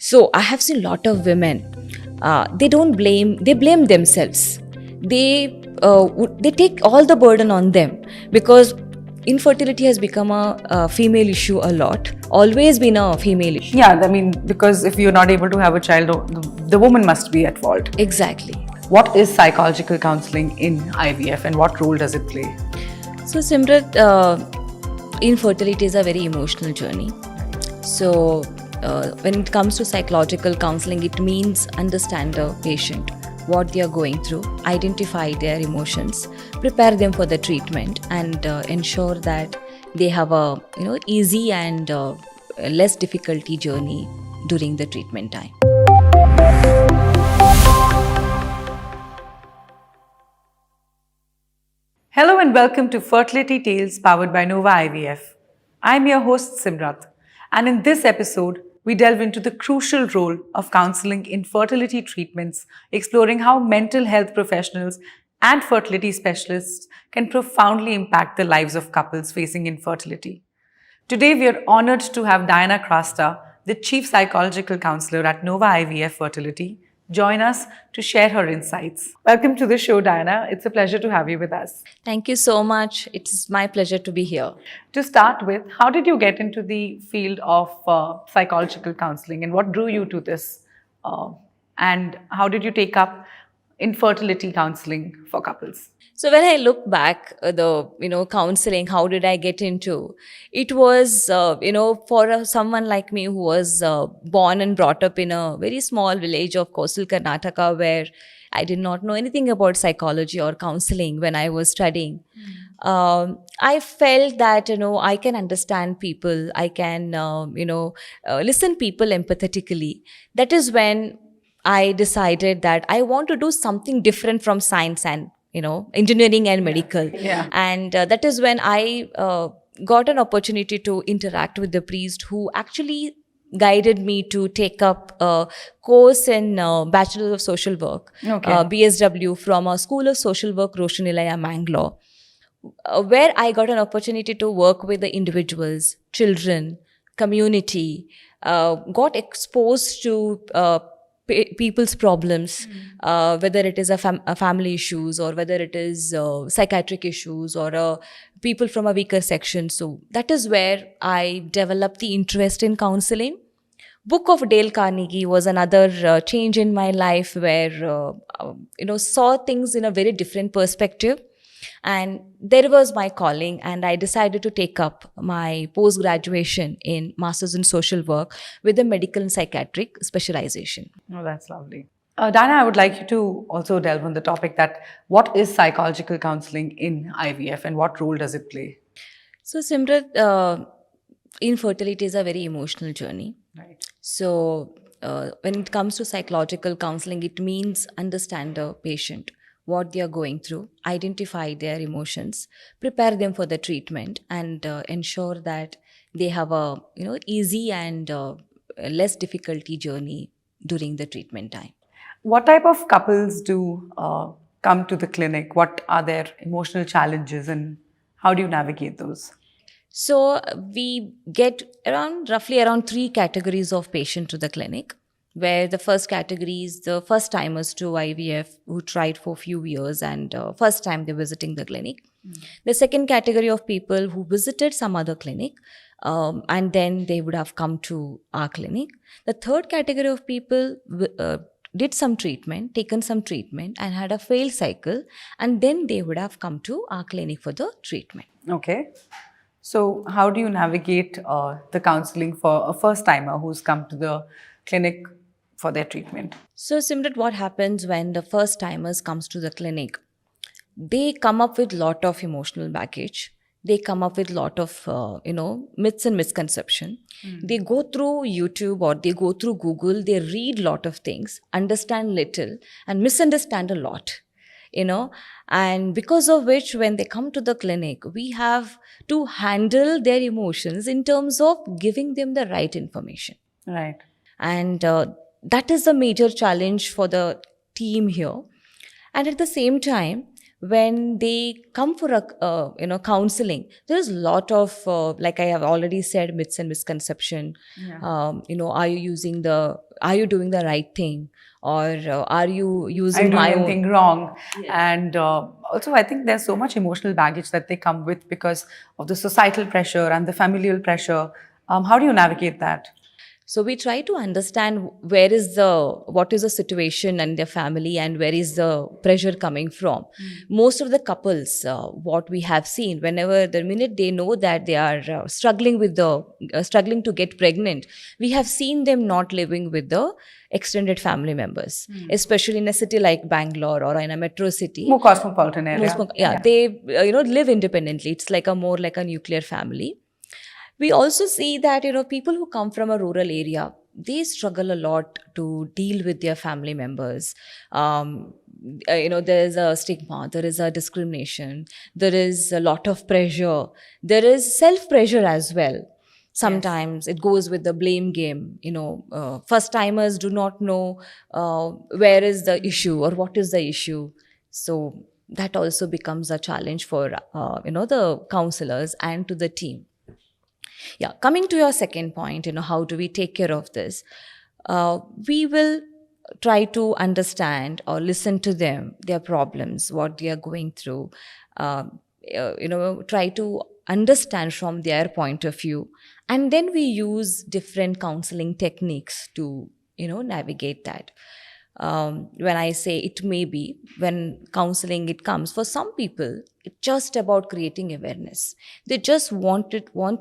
So I have seen a lot of women, they blame themselves. They take all the burden on them, because infertility has become a female issue a lot, always been a female issue. Yeah, I mean, because if you're not able to have a child, the woman must be at fault. Exactly. What is psychological counseling in IVF and what role does it play? So Simrat, infertility is a very emotional journey. So when it comes to psychological counseling, it means understand the patient, what they are going through, identify their emotions, prepare them for the treatment, and ensure that they have a easy and less difficulty journey during the treatment time. Hello and welcome to Fertility Tales powered by Nova IVF. I'm your host Simrat, and in this episode, we delve into the crucial role of counseling in fertility treatments, exploring how mental health professionals and fertility specialists can profoundly impact the lives of couples facing infertility. Today, we are honored to have Diana Krasta, the Chief Psychological Counselor at Nova IVF Fertility, join us to share her insights. Welcome to the show, Diana. It's a pleasure to have you with us. Thank you so much. It's my pleasure to be here. To start with, how did you get into the field of psychological counseling and what drew you to this? And how did you take up infertility counseling for couples? So when I look back, the counseling, how did I get into? It was for someone like me who was born and brought up in a very small village of coastal Karnataka, where I did not know anything about psychology or counseling when I was studying. I felt that I can understand people, I can listen people empathetically. That is when I decided that I want to do something different from science and engineering and medical. Yeah. And that is when I got an opportunity to interact with the priest, who actually guided me to take up a course in Bachelor of Social Work, Okay. BSW, from a School of Social Work, Roshanilaya, Mangalore, where I got an opportunity to work with the individuals, children, community, got exposed to people's problems, whether it is a family issues, or whether it is psychiatric issues, or people from a weaker section. So that is where I developed the interest in counseling. Book of Dale Carnegie was another change in my life, where saw things in a very different perspective. And there was my calling, and I decided to take up my post-graduation in Masters in Social Work with a medical and psychiatric specialization. Oh, that's lovely. Diana, I would like you to also delve on the topic that what is psychological counseling in IVF and what role does it play? So Simrat, infertility is a very emotional journey. Right. So when it comes to psychological counseling, it means understand the patient, what they are going through, identify their emotions, prepare them for the treatment, and ensure that they have a easy and less difficulty journey during the treatment time. What type of couples do come to the clinic? What are their emotional challenges and how do you navigate those? So we get roughly around 3 categories of patient to the clinic, where the first category is the first timers to IVF who tried for a few years and first time they're visiting the clinic. The second category of people who visited some other clinic and then they would have come to our clinic. The third category of people did some treatment, taken some treatment and had a failed cycle, and then they would have come to our clinic for the treatment. Okay. So how do you navigate the counseling for a first timer who's come to the clinic for their treatment? So Simrat, what happens when the first timers comes to the clinic? They come up with lot of emotional baggage. They come up with lot of myths and misconception. They go through YouTube or they go through Google. They read lot of things, understand little, and misunderstand a lot. And because of which, when they come to the clinic, we have to handle their emotions in terms of giving them the right information. Right. And that is the major challenge for the team here. And at the same time, when they come for a counseling, there is a lot of like I have already said, myths and misconception. Yeah. Are you using the are you doing the right thing, or are you Are you using doing my anything own? wrong? Yes. And also, I think there's so much emotional baggage that they come with because of the societal pressure and the familial pressure. How do you navigate that? So we try to understand what is the situation and their family, and where is the pressure coming from. Most of the couples, what we have seen, whenever the minute they know that they are struggling to get pregnant, we have seen them not living with the extended family members, especially in a city like Bangalore or in a metro city. More cosmopolitan area. Yeah, they live independently. It's like a more like a nuclear family. We also see that people who come from a rural area, they struggle a lot to deal with their family members. There is a stigma, there is a discrimination, there is a lot of pressure, there is self pressure as well. Sometimes it goes with the blame game. First timers do not know where is the issue or what is the issue. So that also becomes a challenge for the counselors and to the team. Yeah, coming to your second point, how do we take care of this? We will try to understand or listen to them, their problems, what they are going through. Try to understand from their point of view, and then we use different counseling techniques to navigate that. When I say it may be, when counseling it comes, for some people, it's just about creating awareness. They just want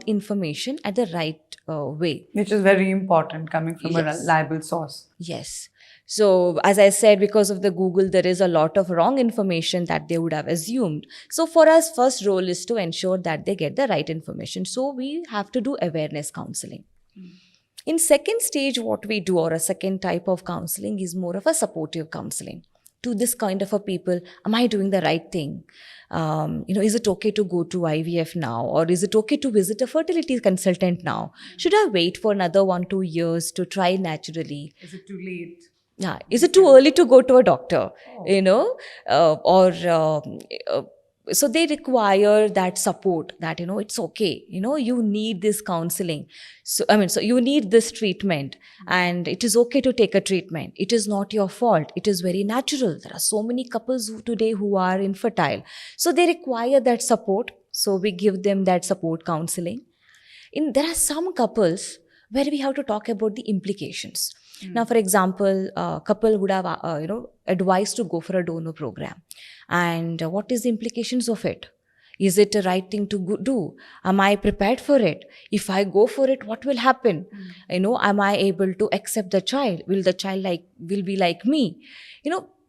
information at the right way. Which is very important coming from a Yes. reliable source. Yes. So, as I said, because of the Google, there is a lot of wrong information that they would have assumed. So, for us, first role is to ensure that they get the right information. So, we have to do awareness counseling. In second stage, what we do, or a second type of counseling, is more of a supportive counseling to this kind of a people. Am I doing the right thing? Is it okay to go to IVF now, or is it okay to visit a fertility consultant now? Should I wait for another 1-2 years to try naturally? Is it too late? Yeah, is it too early to go to a doctor? Or so they require that support, that it's okay, you need this counseling. So you need this treatment, and it is okay to take a treatment. It is not your fault, it is very natural. There are so many couples today who are infertile, so they require that support. So we give them that support counseling. There are some couples where we have to talk about the implications. Now, for example, a couple would have advised to go for a donor program, and what is the implications of it? Is it the right thing to do? Am I prepared for it? If I go for it, what will happen? Am I able to accept the child? Will the child will be like me?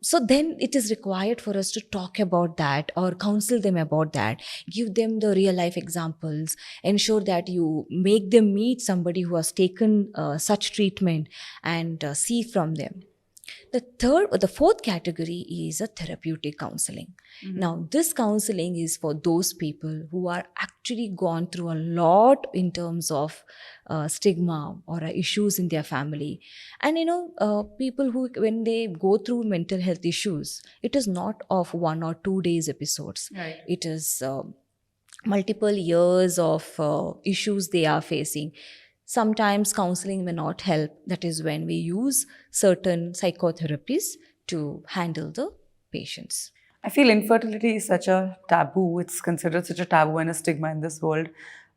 So then it is required for us to talk about that or counsel them about that, give them the real life examples, ensure that you make them meet somebody who has taken such treatment, and see from them. The fourth category is a therapeutic counseling. Now, this counseling is for those people who are actually gone through a lot in terms of stigma or issues in their family. And, people who, when they go through mental health issues, it is not of 1 or 2 days episodes. Right. It is multiple years of issues they are facing. Sometimes counseling may not help. That is when we use certain psychotherapies to handle the patients. I feel infertility is such a taboo. It's considered such a taboo and a stigma in this world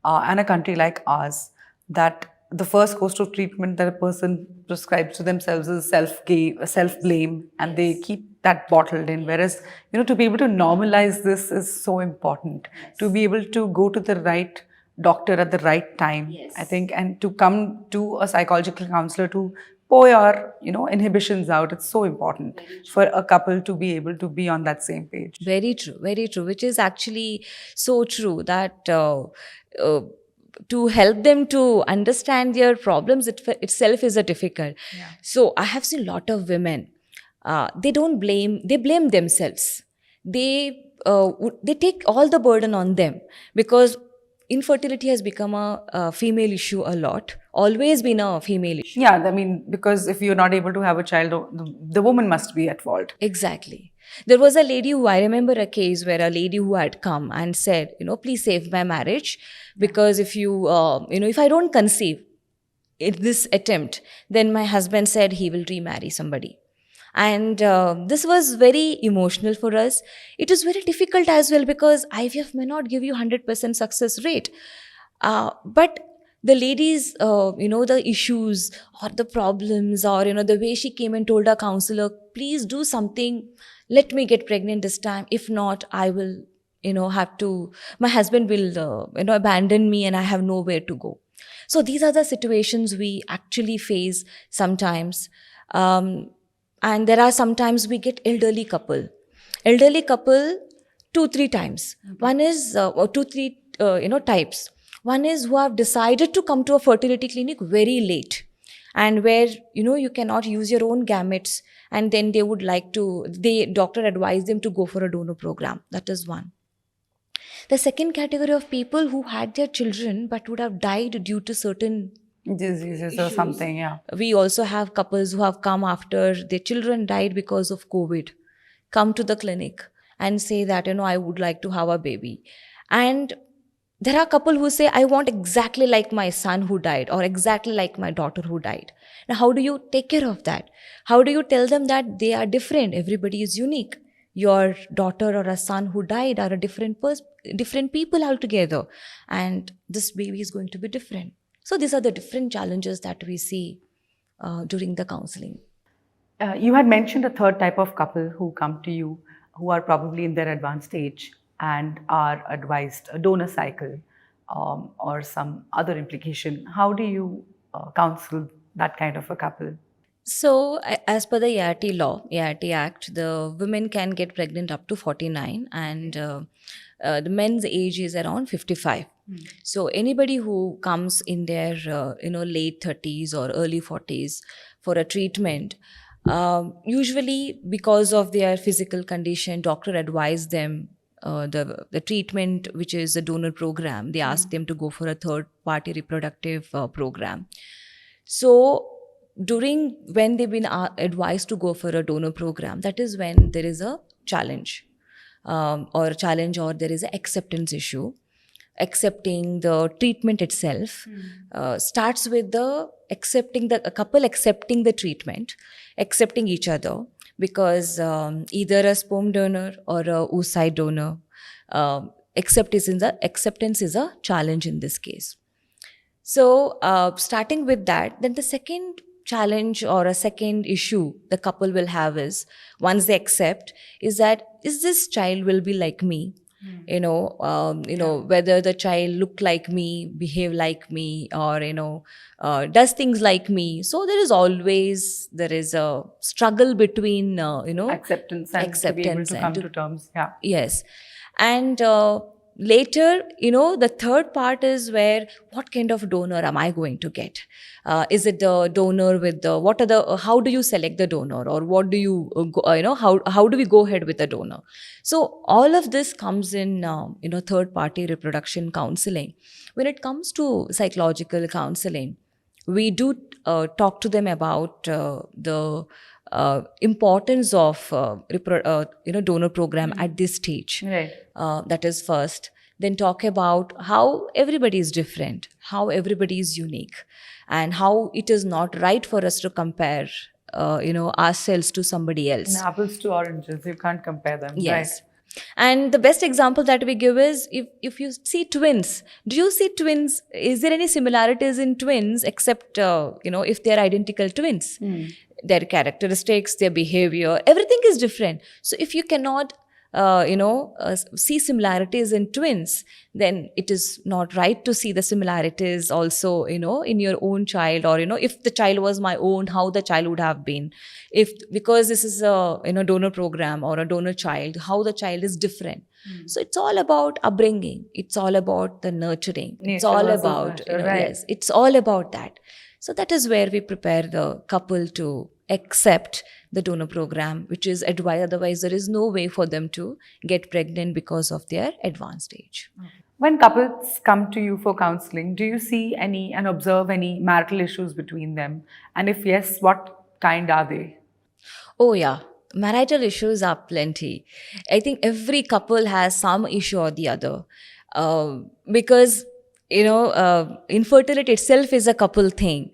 and a country like ours, that the first course of treatment that a person prescribes to themselves is self-blame, and they keep that bottled in. Whereas, to be able to normalize this is so important. Yes. To be able to go to the right doctor at the right time, Yes. I think, and to come to a psychological counselor to pour your inhibitions out. It's so important for a couple to be able to be on that same page. Very true, which is actually so true that to help them to understand their problems itself is a difficult. Yeah. So I have seen a lot of women, they blame themselves. They take all the burden on them, because infertility has become a female issue a lot, always been a female issue. Yeah, I mean, because if you're not able to have a child, the woman must be at fault. Exactly. There was a lady who, I remember a case where a lady who had come and said, please save my marriage, because if I don't conceive, in this attempt, then my husband said he will remarry somebody. And this was very emotional for us. It was very difficult as well because IVF may not give you 100% success rate. But the ladies, the issues or the problems, or, the way she came and told her counselor, please do something, let me get pregnant this time. If not, I will, have to, my husband will, abandon me and I have nowhere to go. So these are the situations we actually face sometimes. Um, and there are sometimes we get elderly couple 2-3 times. One is or 2-3 types. One is who have decided to come to a fertility clinic very late, and where you cannot use your own gametes, and then they would like to, the doctor advised them to go for a donor program. That is one. The second category of people who had their children but would have died due to certain Diseases or issues. something, yeah. We also have couples who have come after their children died because of COVID, come to the clinic and say that, I would like to have a baby. And there are couple who say, I want exactly like my son who died, or exactly like my daughter who died. Now, how do you take care of that? How do you tell them that they are different? Everybody is unique. Your daughter or a son who died are a different people altogether, and this baby is going to be different. So these are the different challenges that we see during the counseling. You had mentioned a third type of couple who come to you who are probably in their advanced age and are advised a donor cycle or some other implication. How do you counsel that kind of a couple? So, as per the ART law, ART Act, the women can get pregnant up to 49, and the men's age is around 55. So, anybody who comes in their late 30s or early 40s for a treatment, usually because of their physical condition, doctor advised them the treatment, which is a donor program. They ask them to go for a third party reproductive program. So during when they've been advised to go for a donor program, that is when there is a challenge, or there is an acceptance issue. Accepting the treatment itself starts with the a couple accepting the treatment, accepting each other, because either a sperm donor or a oocyte donor, acceptance is a challenge in this case. So, starting with that, then the second challenge or a second issue the couple will have is, once they accept, is that, is this child will be like me? Whether the child look like me, behave like me, or does things like me. So there is a struggle between Acceptance and to be able acceptance to and come to, to terms. Yeah. yes. And later, the third part is where, what kind of donor am I going to get? Is it the donor with the, how do you select the donor, or what do you, how do we go ahead with the donor? So all of this comes in, third party reproduction counseling. When it comes to psychological counseling, we do talk to them about the importance of donor program at this stage. Right. That is first. Then talk about how everybody is different, how everybody is unique, and how it is not right for us to compare ourselves to somebody else. And apples to oranges, you can't compare them. Yes. Right. And the best example that we give is, if you see twins, do you see twins? Is there any similarities in twins except, if they're identical twins? Their characteristics, their behavior, everything is different. So if you cannot, see similarities in twins, then it is not right to see the similarities also, in your own child, or, if the child was my own, how the child would have been. Because this is a, donor program or a donor child, how the child is different. So it's all about upbringing. It's all about the nurturing. It's Nature all versus about, nurture, right. yes, it's all about that. So that is where we prepare the couple to accept the donor program, which is advised. Otherwise, there is no way for them to get pregnant because of their advanced age. When couples come to you for counseling, do you see any and observe any marital issues between them? And if yes, what kind are they? Oh, yeah. Marital issues are plenty. I think every couple has some issue or the other. Because infertility itself is a couple thing.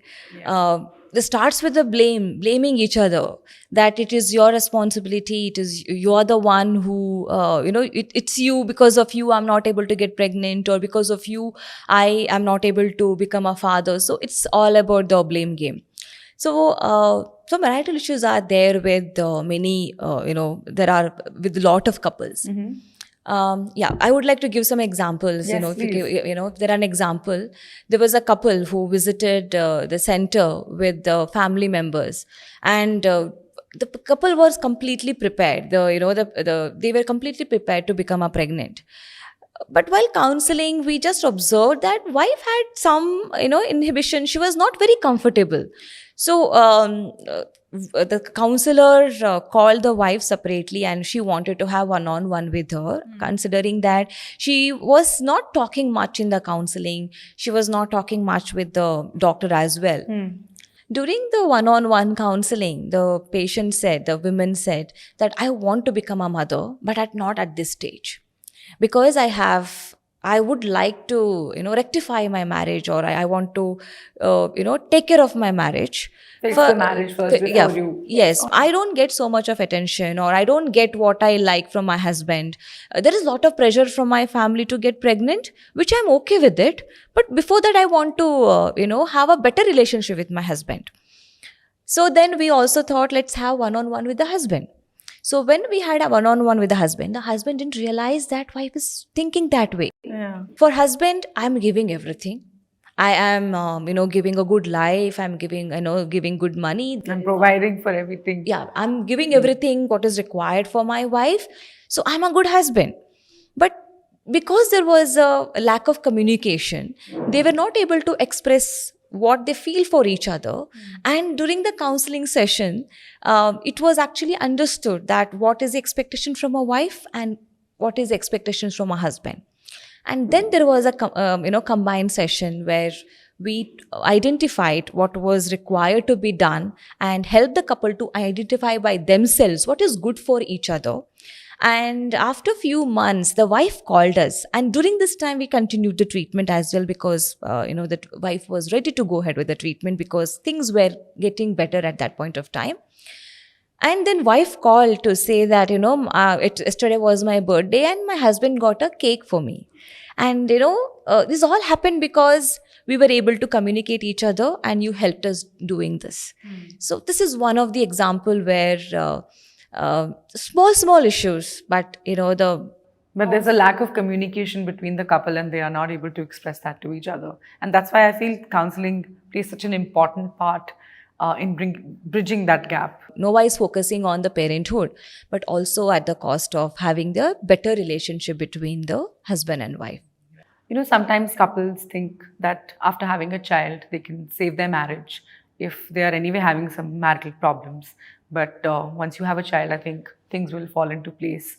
This starts with the blaming each other, that it is your responsibility, you're the one who, it's you, because of you I'm not able to get pregnant, or because of you I am not able to become a father. So it's all about the blame game. So marital issues are there with many, there are with a lot of couples. I would like to give some examples. Yes, If there are an example, there was a couple who visited the center with the family members, and the couple was completely prepared. They were completely prepared to become a pregnant. But while counseling, we just observed that wife had some, inhibition. She was not very comfortable. So the counselor called the wife separately, and she wanted to have one-on-one with her, considering that she was not talking much in the counseling. She was not talking much with the doctor as well. During the one-on-one counseling, the women said that I want to become a mother, but not at this stage, because I would like to, rectify my marriage, or I want to, take care of my marriage. Fix the marriage first before you. Yes, I don't get so much of attention, or I don't get what I like from my husband. There is a lot of pressure from my family to get pregnant, which I'm okay with it. But before that, I want to, have a better relationship with my husband. So then we also thought, let's have one-on-one with the husband. So when we had a one-on-one with the husband didn't realize that wife is thinking that way. Yeah. For husband, I'm giving everything. I am, giving a good life. I'm giving, giving good money. I'm providing for everything. Yeah, I'm giving everything what is required for my wife. So I'm a good husband. But because there was a lack of communication, they were not able to express what they feel for each other. And during the counseling session, it was actually understood that what is the expectation from a wife and what is the expectations from a husband. And then there was a combined session where we identified what was required to be done and helped the couple to identify by themselves what is good for each other. And after a few months, the wife called us. And during this time, we continued the treatment as well, because, the wife was ready to go ahead with the treatment because things were getting better at that point of time. And then wife called to say that, yesterday was my birthday and my husband got a cake for me. And, this all happened because we were able to communicate each other and you helped us doing this. So this is one of the example where small issues, but, But there's a lack of communication between the couple and they are not able to express that to each other. And that's why I feel counseling plays such an important part in bridging that gap. Nova is focusing on the parenthood, but also at the cost of having the better relationship between the husband and wife. Sometimes couples think that after having a child, they can save their marriage if they are anyway having some marital problems. But once you have a child, I think things will fall into place.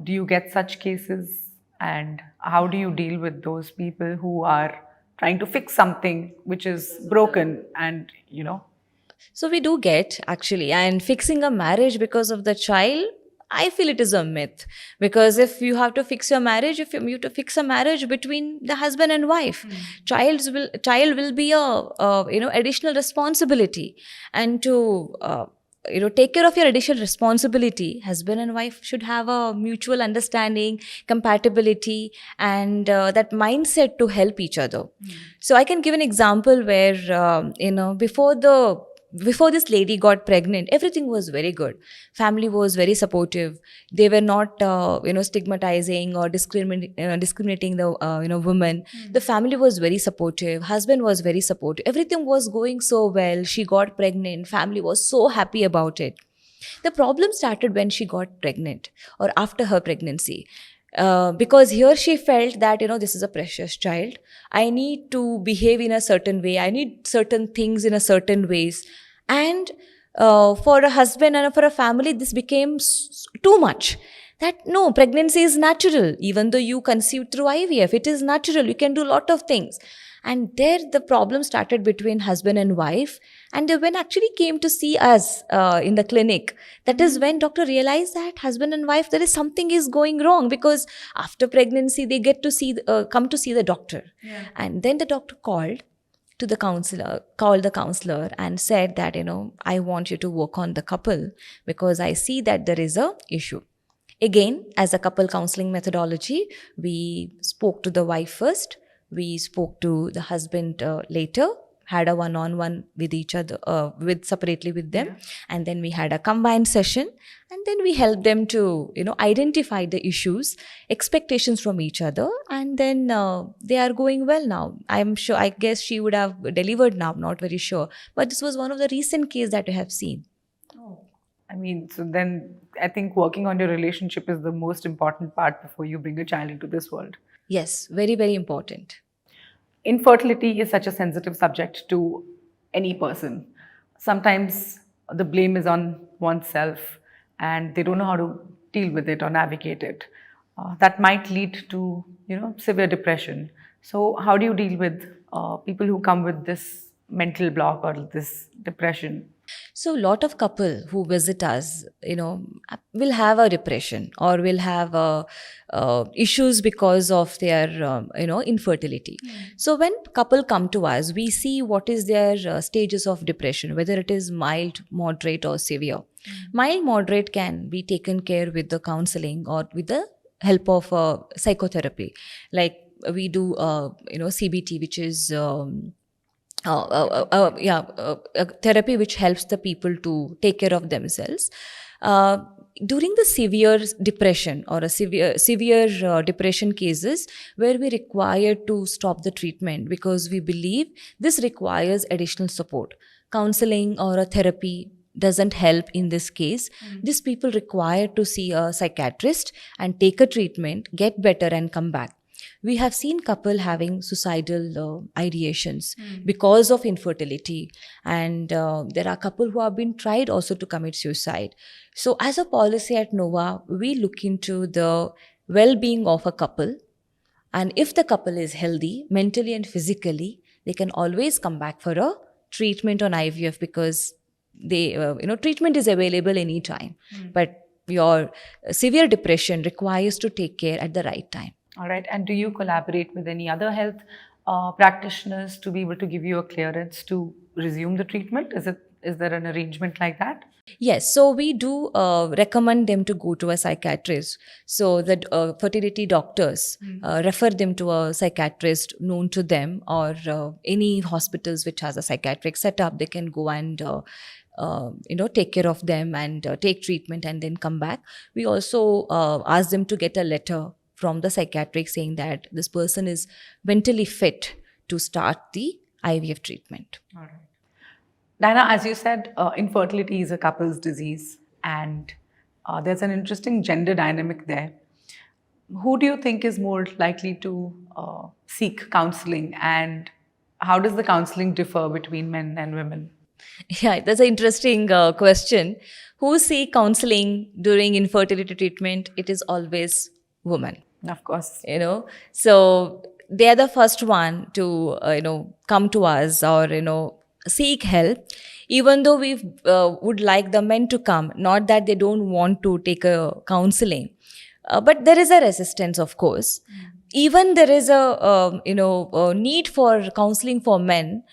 Do you get such cases? And how do you deal with those people who are trying to fix something which is broken and, So we do get, actually, and fixing a marriage because of the child, I feel it is a myth. Because if you have to fix your marriage, if you have to fix a marriage between the husband and wife, child will be a additional responsibility. And to take care of your additional responsibility, husband and wife should have a mutual understanding, compatibility, and that mindset to help each other. So I can give an example where before this lady got pregnant, everything was very good. Family was very supportive. They were not, stigmatizing or discriminating the woman. The family was very supportive. Husband was very supportive. Everything was going so well. She got pregnant. Family was so happy about it. The problem started when she got pregnant or after her pregnancy. Because here she felt that, this is a precious child. I need to behave in a certain way. I need certain things in a certain ways. And for a husband and for a family, this became too much. That no, pregnancy is natural. Even though you conceived through IVF, it is natural. You can do a lot of things. And there the problem started between husband and wife. And when actually came to see us in the clinic, that is when doctor realized that husband and wife, there is something is going wrong, because after pregnancy they get to see come to see the doctor. And then the doctor called the counselor and said that, I want you to work on the couple, because I see that there is a issue. Again, as a couple counseling methodology, we spoke to the wife first, we spoke to the husband later, had a one-on-one with each other, separately with them, and then we had a combined session, and then we helped them to, identify the issues, expectations from each other, and then they are going well now. I'm sure, I guess she would have delivered now, not very sure, but this was one of the recent cases that we have seen. I mean, so then I think working on your relationship is the most important part before you bring a child into this world. Yes, very, very important. Infertility is such a sensitive subject to any person. Sometimes the blame is on oneself and they don't know how to deal with it or navigate it. That might lead to, severe depression. So how do you deal with people who come with this mental block or this depression? So, lot of couple who visit us, will have a depression or will have issues because of their, infertility. So, when couple come to us, we see what is their stages of depression, whether it is mild, moderate, or severe. Mild, moderate can be taken care with the counseling or with the help of psychotherapy. Like we do, CBT, which is a therapy which helps the people to take care of themselves. During the severe depression or a severe depression cases, where we require to stop the treatment because we believe this requires additional support, counseling or a therapy doesn't help in this case. These people require to see a psychiatrist and take a treatment, get better, and come back. We have seen couple having suicidal ideations because of infertility, and there are couple who have been tried also to commit suicide. So as a policy at Nova, we look into the well-being of a couple, and if the couple is healthy mentally and physically, they can always come back for a treatment on IVF, because they treatment is available anytime. But your severe depression requires to take care at the right time. All right. And do you collaborate with any other health practitioners to be able to give you a clearance to resume the treatment? Is there an arrangement like that? Yes. So we do recommend them to go to a psychiatrist. So the fertility doctors refer them to a psychiatrist known to them, or any hospitals which has a psychiatric setup. They can go and take care of them and take treatment and then come back. We also ask them to get a letter from the psychiatric saying that this person is mentally fit to start the IVF treatment. All right. Diana, as you said, infertility is a couple's disease, and there's an interesting gender dynamic there. Who do you think is more likely to seek counseling, and how does the counseling differ between men and women? Yeah, that's an interesting question. Who seek counseling during infertility treatment? It is always women. Of course. So they are the first one to, come to us or, seek help, even though we would like the men to come, not that they don't want to take a counseling. But there is a resistance, of course. Even there is a need for counseling for men.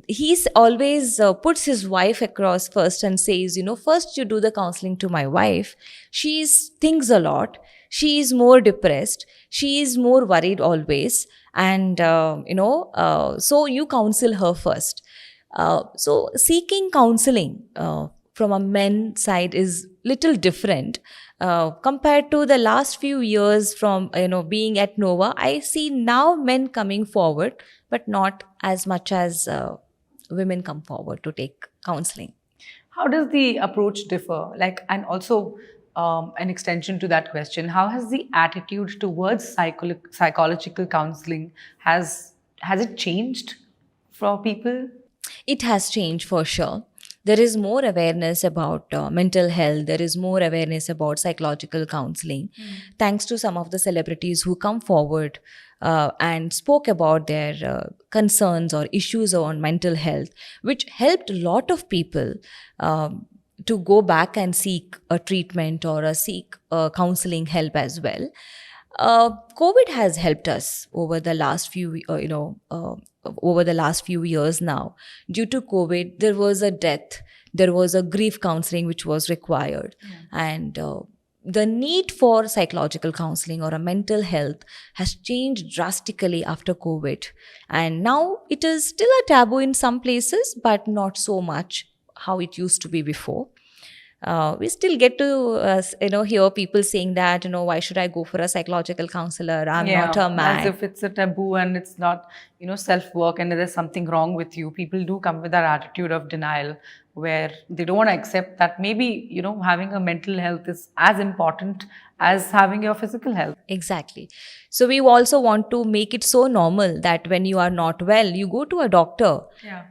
He's always puts his wife across first and says, first you do the counseling to my wife. She thinks a lot. She is more depressed. She is more worried always. And, so you counsel her first. So seeking counseling from a men's side is little different. Compared to the last few years from, being at Nova, I see now men coming forward, but not as much as women come forward to take counseling. How does the approach differ? And also an extension to that question, how has the attitude towards psychological counseling, has it changed for people? It has changed for sure. There is more awareness about mental health. There is more awareness about psychological counseling. Thanks to some of the celebrities who come forward and spoke about their concerns or issues on mental health, which helped a lot of people to go back and seek a treatment or seek counseling help as well. COVID has helped us over the last over the last few years now. Due to COVID, there was a death, there was a grief counseling which was required, and the need for psychological counseling or a mental health has changed drastically after COVID, and now it is still a taboo in some places, but not so much how it used to be before. We still get to hear people saying that, why should I go for a psychological counselor, I'm not a As man. if it's a taboo and it's not, self-work and there's something wrong with you. People do come with that attitude of denial where they don't want to accept that maybe, having a mental health is as important as having your physical health. Exactly. So we also want to make it so normal that when you are not well, you go to a doctor. Yeah.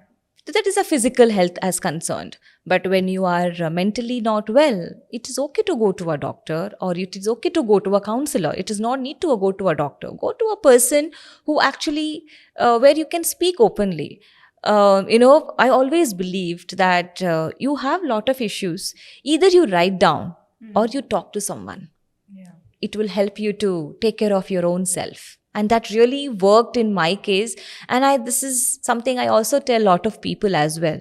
That is a physical health as concerned. But when you are mentally not well, it is okay to go to a doctor, or it is okay to go to a counselor. It is not need to go to a doctor. Go to a person who actually, where you can speak openly. I always believed that you have a lot of issues. Either you write down or you talk to someone. Yeah. It will help you to take care of your own self, and that really worked in my case. And this is something I also tell a lot of people as well.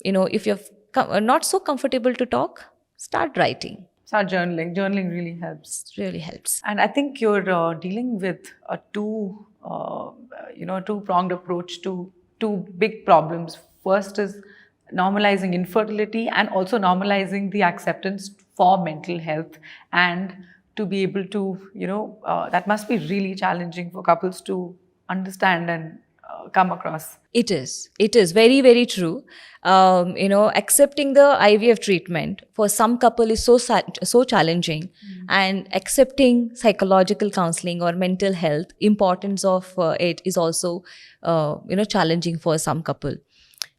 If you're not so comfortable to talk, start writing. Start journaling. Journaling really helps. It really helps. And I think you're dealing with a two-pronged approach to two big problems. First is normalizing infertility and also normalizing the acceptance for mental health, and to be able to, that must be really challenging for couples to understand and come across. It is. It is very, very true. Accepting the IVF treatment for some couple is so challenging, and accepting psychological counseling or mental health importance of it is also challenging for some couple.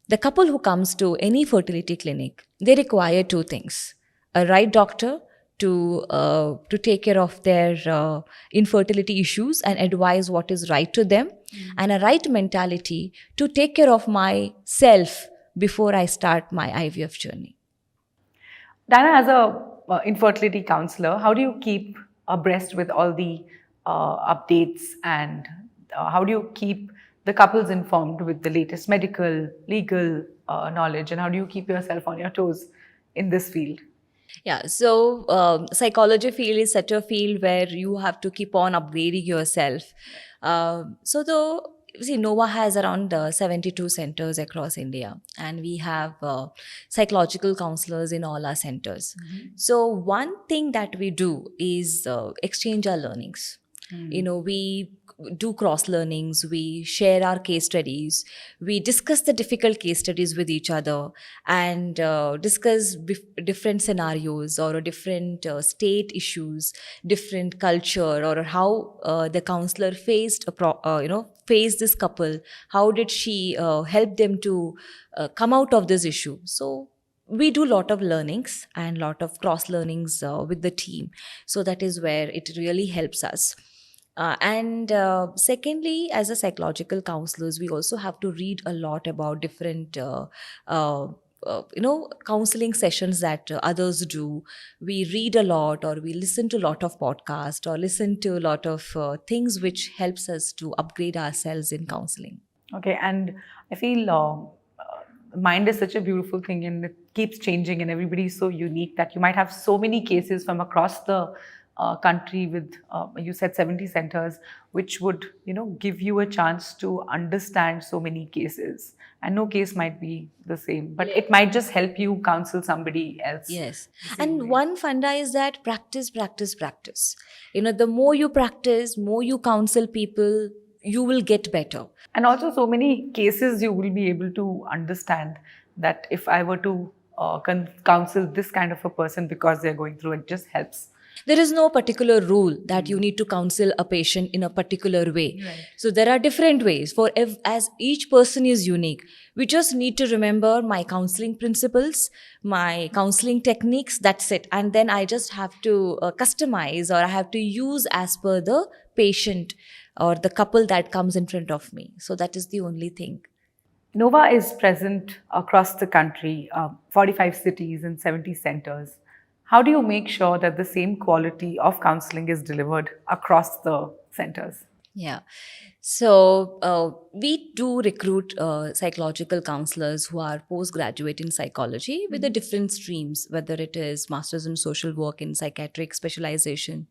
The couple who comes to any fertility clinic, they require two things: a right doctor to take care of their infertility issues and advise what is right to them, and a right mentality to take care of myself before I start my IVF journey. Diana, as a infertility counselor, how do you keep abreast with all the updates, and how do you keep the couples informed with the latest medical, legal knowledge, and how do you keep yourself on your toes in this field? Yeah, so psychology field is such a field where you have to keep on upgrading yourself. Nova has around 72 centers across India, and we have psychological counselors in all our centers. So one thing that we do is exchange our learnings. We do cross learnings, we share our case studies, we discuss the difficult case studies with each other, and discuss different scenarios or different state issues, different culture, or how the counselor faced faced this couple, how did she help them to come out of this issue. So we do a lot of learnings and lot of cross learnings with the team. So that is where it really helps us. And secondly, as a psychological counselors, we also have to read a lot about different counseling sessions that others do. We read a lot, or we listen to a lot of podcasts, or listen to a lot of things which helps us to upgrade ourselves in counseling. Okay, and I feel mind is such a beautiful thing, and it keeps changing, and everybody is so unique that you might have so many cases from across the country with, you said 70 centers, which would, give you a chance to understand so many cases. And no case might be the same, but it might just help you counsel somebody else. Yes. And one funda is that practice, practice, practice. The more you practice, more you counsel people, you will get better. And also so many cases you will be able to understand that if I were to counsel this kind of a person because they're going through, it just helps. There is no particular rule that you need to counsel a patient in a particular way. Right. So there are different ways as each person is unique. We just need to remember my counseling principles, my counseling techniques, that's it. And then I just have to customize, or I have to use as per the patient or the couple that comes in front of me. So that is the only thing. Nova is present across the country, 45 cities and 70 centers. How do you make sure that the same quality of counseling is delivered across the centers? Yeah. So we do recruit psychological counselors who are postgraduate in psychology with the different streams, whether it is masters in social work in psychiatric specialization,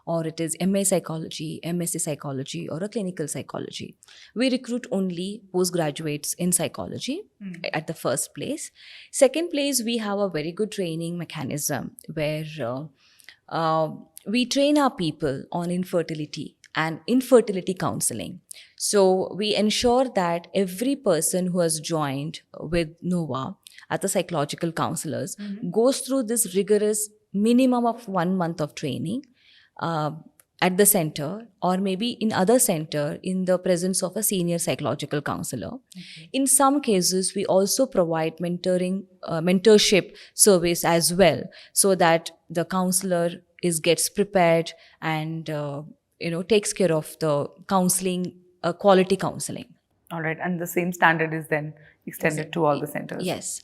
or it is MA psychology, MSc psychology, or a clinical psychology. We recruit only postgraduates in psychology at the first place. Second place, we have a very good training mechanism where we train our people on infertility and infertility counseling. So we ensure that every person who has joined with Nova as the psychological counselors goes through this rigorous minimum of 1 month of training uh, at the center, or maybe in other center in the presence of a senior psychological counselor. In some cases, we also provide mentorship service as well, so that the counselor gets prepared and takes care of the counseling, quality counseling. All right, and the same standard is then extended to all the centers. Yes.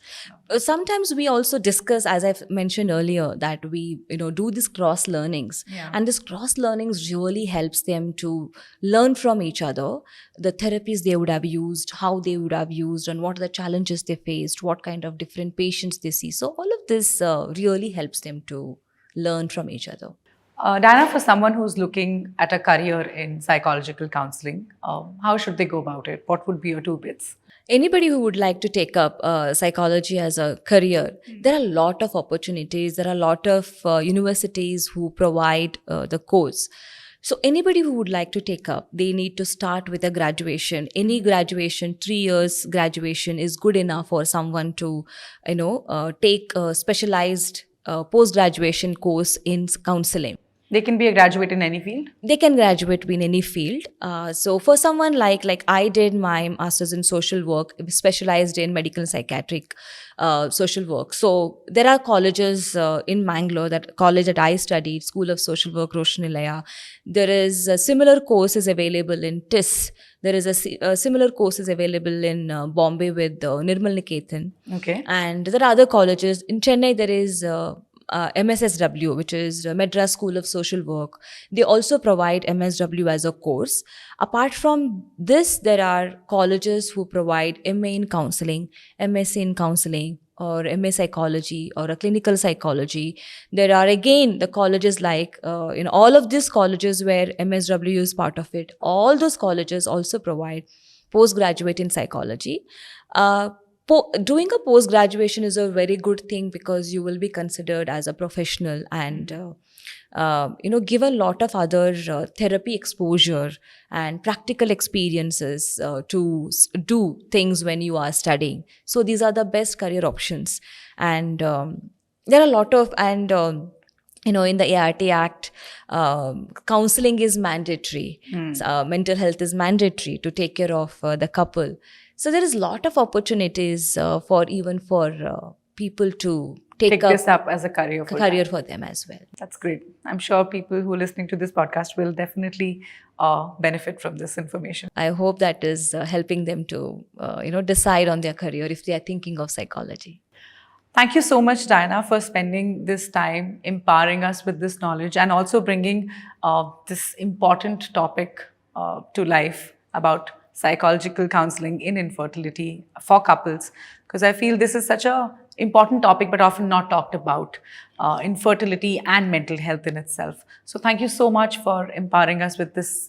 Sometimes we also discuss, as I've mentioned earlier, that we do these cross learnings, and this cross learnings really helps them to learn from each other, the therapies they would have used, how they would have used, and what are the challenges they faced, what kind of different patients they see. So all of this really helps them to learn from each other. Diana, for someone who's looking at a career in psychological counseling, how should they go about it? What would be your 2 bits? Anybody who would like to take up psychology as a career, there are a lot of opportunities. There are a lot of universities who provide the course. So anybody who would like to take up, they need to start with a graduation. Any graduation, 3 years graduation is good enough for someone to, take a specialized post-graduation course in counseling. They can be a graduate in any field? They can graduate in any field. So for someone like I did my master's in social work, specialized in medical and psychiatric social work. So there are colleges in Mangalore, that college that I studied, School of Social Work, Roshanilaya. There is similar courses available in TIS. There is a similar courses available in Bombay with Nirmal Niketan. Okay. And there are other colleges. In Chennai, there is MSSW, which is Madras School of Social Work. They also provide MSW as a course. Apart from this, there are colleges who provide MA in counseling, MSc in counseling, or MA psychology, or a clinical psychology. There are again the colleges like, all of these colleges where MSW is part of it. All those colleges also provide postgraduate in psychology. Doing a post graduation is a very good thing, because you will be considered as a professional and give a lot of other therapy exposure and practical experiences to do things when you are studying. So these are the best career options. And there are a lot of, and in the ART Act, counseling is mandatory. Mental health is mandatory to take care of the couple. So there is a lot of opportunities for people to take this up as a career for them as well. That's great. I'm sure people who are listening to this podcast will definitely benefit from this information. I hope that is helping them to decide on their career if they are thinking of psychology. Thank you so much, Diana, for spending this time empowering us with this knowledge, and also bringing this important topic to life about psychological counseling in infertility for couples, because I feel this is such an important topic but often not talked about, infertility and mental health in itself. So thank you so much for empowering us with this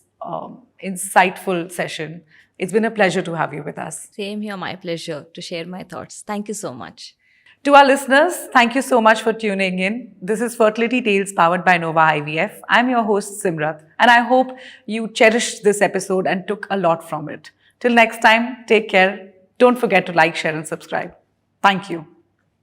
insightful session. It's been a pleasure to have you with us. Same here, my pleasure to share my thoughts. Thank you so much. To our listeners, thank you so much for tuning in. This is Fertility Tales powered by Nova IVF. I'm your host Simrat, and I hope you cherished this episode and took a lot from it. Till next time, take care. Don't forget to like, share and subscribe. Thank you.